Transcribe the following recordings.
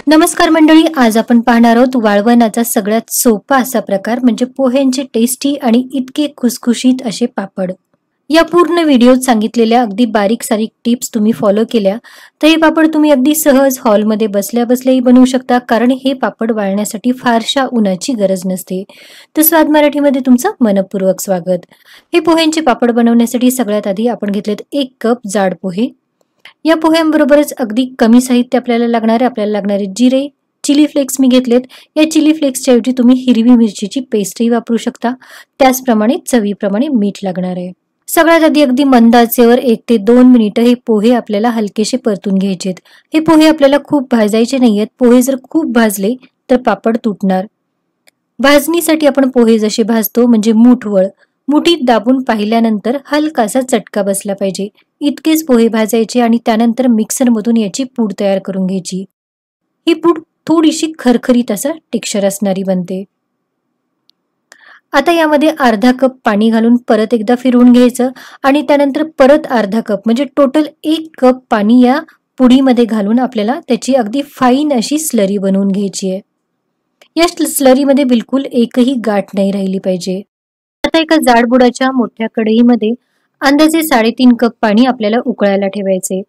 नमस्कार मंडळी, आज आपण पाहणार आहोत वाळवणाचा सगळ्यात सोपा असा प्रकार म्हणजे पोह्यांचे टेस्टी आणि इतके खुसखुशीत असे पापड। या पूर्ण व्हिडिओत सांगितलेल्या अगदी बारीक सारीक टिप्स तुम्ही फॉलो केल्या तर हे पापड तुम्ही अगदी सहज हॉलमध्ये बसल्या बसल्याही बनवू शकता, कारण हे पापड वाळण्यासाठी फारशा उन्हाची गरज नसते। तर स्वाद मराठीमध्ये तुमचं मनपूर्वक स्वागत। हे पोह्यांचे पापड बनवण्यासाठी सगळ्यात आधी आपण घेतलेत 1 कप जाड पोहे। या पोह्यांबरोबरच अगदी कमी साहित्य आपल्याला लागणारे जिरे, चिली फ्लेक्स मी घेतलेत। या चिली फ्लेक्सच्या ऐवजी तुम्ही हिरवी मिरचीची पेस्टही वापरू शकता। त्याचप्रमाणे चवीप्रमाणे मीठ लागणार आहे। सगळ्यात आधी अगदी मंद आचेवर 1 ते 2 मिनिटं हे पोहे आपल्याला हलकेसे परतून घ्यायचेत। हे पोहे आपल्याला खूप भाजायचे नाहीयेत, पोहे जर खूप भाजले तर पापड तुटणार। भाजणीसाठी आपण पोहे जसे भाजतो म्हणजे मूठवळ मुठीत दाबून पाहिल्यानंतर हलकासा चटका बसला पाहिजे इतकेच पोहे भाजायचे आणि त्यानंतर मिक्सर मधून याची पूड तयार करून घ्यायची। ही पूड थोडीशी खरखरीत असं टेक्स्चर असणारी बनते। आता यामध्ये अर्धा कप पाणी घालून परत एकदा फिरवून घ्यायचं आणि त्यानंतर परत अर्धा कप म्हणजे टोटल 1 कप पाणी या पुडीमध्ये घालून आपल्याला त्याची अगदी फाईन अशी स्लरी बनवून घ्यायची आहे। या स्लरीमध्ये बिलकुल एकही गाठ नाही राहिली पाहिजे। आता एका जाडबुडाच्या मोठ्या कढईमध्ये अंदाजे 3.5 कप पाणी आपल्याला उकळायला ठेवायचे।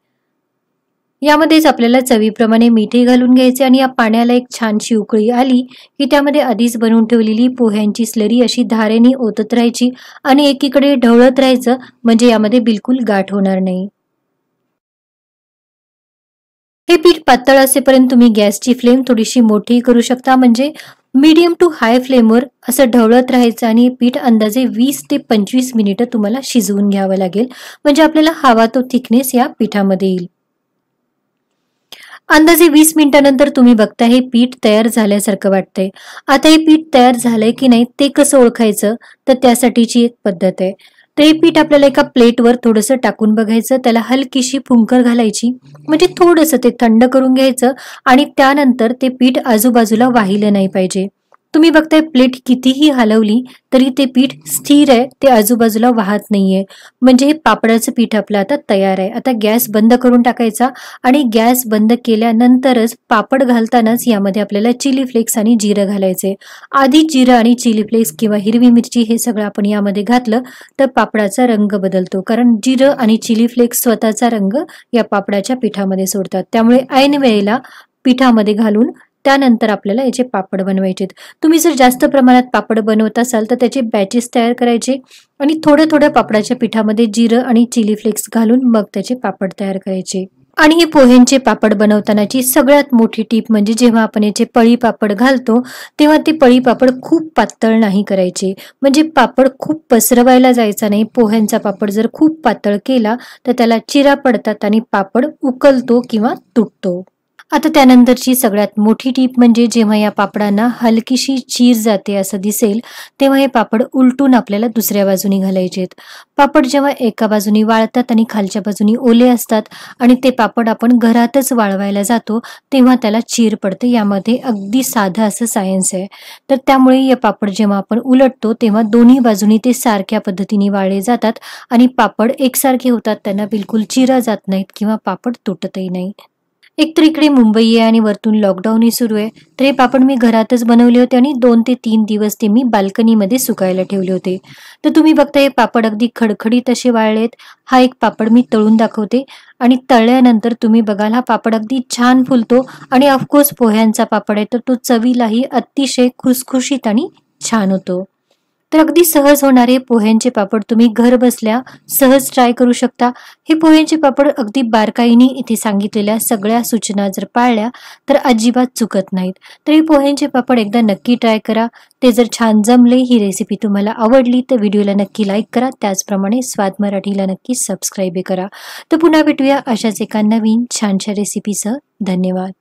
यामध्येच आपल्याला चवीप्रमाणे मीठही घालून घ्यायचे आणि या पाण्याला एक छानशी उकळी आली की त्यामध्ये आधीच बनवून ठेवलेली पोह्यांची स्लरी अशी धारेने ओतत राहायची आणि एकीकडे ढवळत राहायचं, म्हणजे यामध्ये बिलकुल गाठ होणार नाही। हे पीठ पातळ असेपर्यंत तुम्ही गॅसची फ्लेम थोडीशी मोठी करू शकता, म्हणजे मीडियम टू हाय फ्लेमवर असं ढवळत राहायचं आणि हे पीठ अंदाजे 20 ते 25 मिनिटं तुम्हाला शिजवून घ्यावं लागेल, म्हणजे आपल्याला हवा तो थिकनेस या पिठामध्ये येईल। अंदाजे 20 मिनिटांनंतर तुम्ही बघता हे पीठ तयार झाल्यासारखं वाटतंय। आता हे पीठ तयार झालंय की नाही ते कसं ओळखायचं, तर त्यासाठीची एक पद्धत आहे। तर हे पीठ आपल्याला एका प्लेटवर थोडंसं टाकून बघायचं, त्याला हलकीशी फुंकर घालायची, म्हणजे थोडंसं ते थंड करून घ्यायचं आणि त्यानंतर ते पीठ आजूबाजूला वाहिलं नाही पाहिजे। तुम्ही बघताय प्लेट कितीही हलवली तरी ते पीठ स्थिर आहे, ते आजूबाजूला वाहत नाहीये, म्हणजे हे पापडाचं पीठ आपलं आता तयार आहे। आता गॅस बंद करून टाकायचा आणि गॅस बंद केल्यानंतरच पापड घालतानाच यामध्ये आपल्याला चिली फ्लेक्स आणि जिरं घालायचे। आधी जिरं आणि चिली फ्लेक्स किंवा हिरवी मिरची हे सगळं आपण यामध्ये घातलं तर पापडाचा रंग बदलतो, कारण जिरं आणि चिली फ्लेक्स स्वतःचा रंग या पापडाच्या पिठामध्ये सोडतात। त्यामुळे ऐन वेळेला पिठामध्ये घालून त्यानंतर आपल्याला याचे पापड बनवायचे। तुम्ही जर जास्त प्रमाणात पापड बनवत असाल तर त्याचे बॅचेस तयार करायचे आणि थोड्या थोड्या पापडाच्या पिठामध्ये जिरं आणि चिली फ्लेक्स घालून मग त्याचे पापड तयार करायचे। आणि हे पोह्यांचे पापड बनवतानाची सगळ्यात मोठी टीप म्हणजे जेव्हा आपण याचे पळी पापड घालतो तेव्हा ते पळी पापड खूप पातळ नाही करायचे, म्हणजे पापड खूप पसरवायला जायचा नाही। पोह्यांचा पापड जर खूप पातळ केला तर त्याला चिरा पडतात आणि पापड उकलतो किंवा तुटतो। आता त्यानंतरची सगळ्यात मोठी टीप म्हणजे जेव्हा या पापडांना हलकीशी चीर जाते असं दिसेल तेव्हा हे पापड उलटून आपल्याला दुसऱ्या बाजूनी घालायचेत। पापड जेव्हा एका बाजूनी वाळतात आणि खालच्या बाजूनी ओले असतात आणि ते पापड आपण घरातच वाळवायला जातो तेव्हा त्याला चीर पडते। यामध्ये अगदी साधं असं सायन्स आहे। तर त्यामुळे हे पापड जेव्हा आपण उलटतो तेव्हा दोन्ही बाजूनी ते सारख्या पद्धतीने वाळले जातात आणि पापड एकसारखे होतात, त्यांना बिलकुल चिरा जात नाहीत किंवा पापड तुटतही नाही। एकतर इकडे मुंबई आहे आणि वरतून लॉकडाऊनही सुरू आहे, तर हे पापड मी घरातच बनवले होते आणि 2 ते 3 दिवस ते मी बाल्कनीमध्ये सुकायला ठेवले होते। तर तुम्ही बघता हे पापड अगदी खडखडीत असे वाळलेत। हा एक पापड मी तळून दाखवते आणि तळल्यानंतर तुम्ही बघाल हा पापड अगदी छान फुलतो आणि ऑफकोर्स पोह्यांचा पापड आहे तर तो चवीलाही अतिशय खुसखुशीत आणि छान होतो। तर अगदी सहज होणारे पोह्यांचे पापड तुम्ही घर बसल्या सहज ट्राय करू शकता। हे पोह्यांचे पापड अगदी बारकाईने इथे सांगितलेल्या सगळ्या सूचना जर पाळल्या तर अजिबात चुकत नाहीत। तर हे पोह्यांचे पापड एकदा नक्की ट्राय करा। ते जर छान जमले, ही रेसिपी तुम्हाला आवडली तर व्हिडिओला नक्की लाईक करा, त्याचप्रमाणे स्वाद मराठीला नक्की सबस्क्राईब करा। तर पुन्हा भेटूया अशाच एका नवीन छानशा रेसिपीसह। धन्यवाद।